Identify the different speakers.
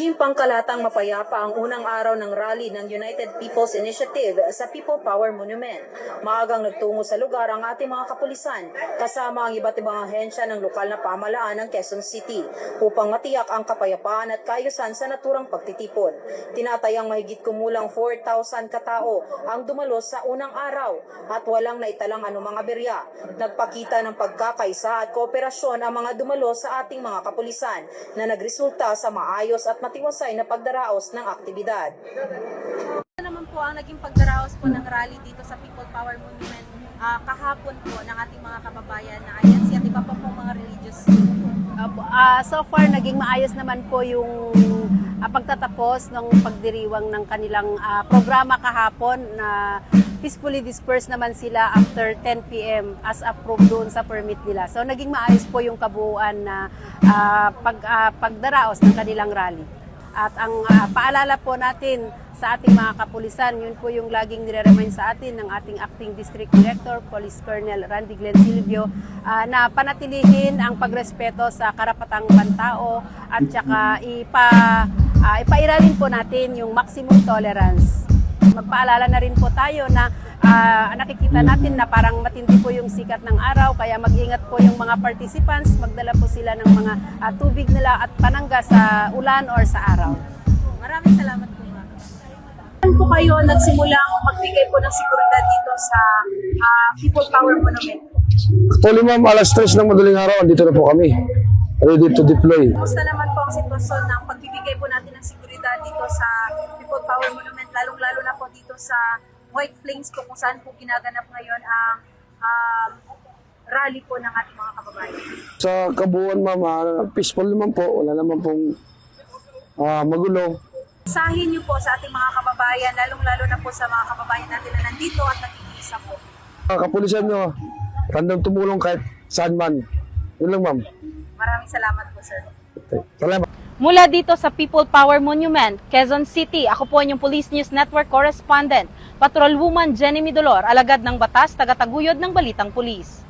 Speaker 1: Naging pangkalatang mapayapa ang unang araw ng rally ng United People's Initiative sa People Power Monument. Maagang nagtungo sa lugar ang ating mga kapulisan kasama ang iba't ibang ahensya ng lokal na pamahalaan ng Quezon City upang matiyak ang kapayapaan at kaayusan sa naturang pagtitipon. Tinatayang mahigit kumulang 4,000 katao ang dumalo sa unang araw at walang naitalang anumang aberya. Nagpakita ng pagkakaisa at kooperasyon ang mga dumalo sa ating mga kapulisan na nagresulta sa maayos at matiwasay na pagdaraos ng aktibidad.
Speaker 2: Ano naman po ang naging pagdaraos po ng rally dito sa People Power Monument kahapon po ng ating mga kababayan na INC at iba pa po mga religious po?
Speaker 3: So far, naging maayos naman po yung pagtatapos ng pagdiriwang ng kanilang programa kahapon na peacefully dispersed naman sila after 10 p.m. as approved doon sa permit nila. So naging maayos po yung kabuuan na pagdaraos ng kanilang rally. At ang paalala po natin sa ating mga kapulisan, yun po yung laging nire-remind sa atin ng ating Acting District Director, Police Colonel Randy Glenn Silvio, na panatilihin ang pagrespeto sa karapatang pantao at saka ipairalin po natin yung maximum tolerance. Magpaalala na rin po tayo na nakikita natin na parang matindi po yung sikat ng araw, kaya mag-ingat po yung mga participants, magdala po sila ng mga tubig nila at panangga sa ulan or sa araw.
Speaker 2: Maraming salamat po. Saan po kayo nagsimulang magbigay po ng seguridad dito sa People Power Monument?
Speaker 4: Actually ma'am, alas 3 ng madaling araw, andito na po kami. Ready to deploy.
Speaker 2: Kumusta naman po ang sitwasyon ng pagbibigay po natin ng seguridad dito sa People Power Monument, lalong-lalo na po dito sa White Plains po kung saan po ginaganap ngayon ang rally po ng ating mga kababayan?
Speaker 4: Sa kabuuan ma'am, peaceful naman po, wala naman pong magulo.
Speaker 2: Sahin niyo po sa ating mga kababayan, lalong-lalo na po sa mga kababayan natin na nandito at nag-iisa po.
Speaker 4: Kapulisan nyo, randang tumulong kahit saan man. Yun lang ma'am.
Speaker 2: Maraming salamat po, sir.
Speaker 4: Salamat.
Speaker 2: Mula dito sa People Power Monument, Quezon City, ako po ang inyong Police News Network Correspondent, Patrolwoman Jenny Midolor, alagad ng batas, tagataguyod ng Balitang Pulis.